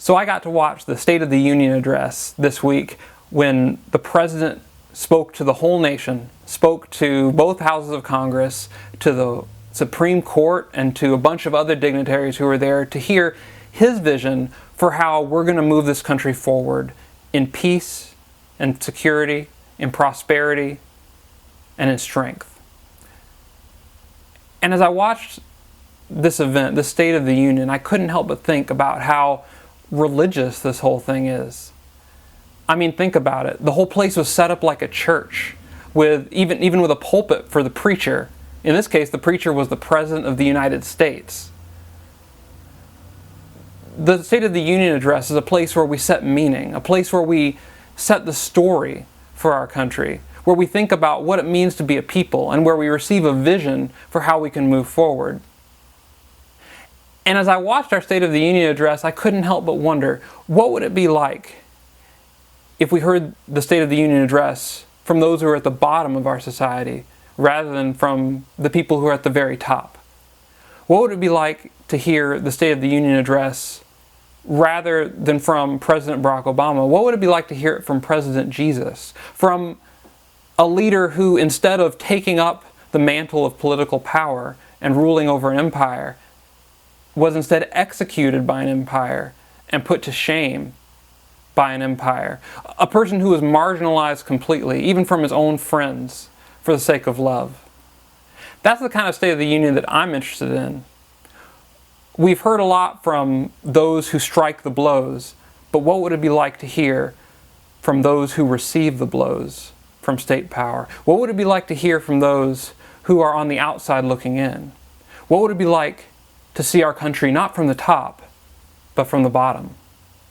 So I got to watch the State of the Union address this week when the president spoke to the whole nation, spoke to both houses of Congress, to the Supreme Court, and to a bunch of other dignitaries who were there to hear his vision for how we're going to move this country forward in peace and security, in prosperity, and in strength. And as I watched this event, the State of the Union, I couldn't help but think about how religious this whole thing is. I mean, think about it. The whole place was set up like a church, with even with a pulpit for the preacher. In this case, the preacher was the President of the United States. The State of the Union address is a place where we set meaning, a place where we set the story for our country, where we think about what it means to be a people, and where we receive a vision for how we can move forward. And as I watched our State of the Union address, I couldn't help but wonder, what would it be like if we heard the State of the Union address from those who are at the bottom of our society, rather than from the people who are at the very top? What would it be like to hear the State of the Union address rather than from President Barack Obama? What would it be like to hear it from President Jesus? From a leader who, instead of taking up the mantle of political power and ruling over an empire, was instead executed by an empire and put to shame by an empire. A person who was marginalized completely, even from his own friends, for the sake of love. That's the kind of State of the Union that I'm interested in. We've heard a lot from those who strike the blows, but what would it be like to hear from those who receive the blows from state power? What would it be like to hear from those who are on the outside looking in? What would it be like to see our country not from the top, but from the bottom?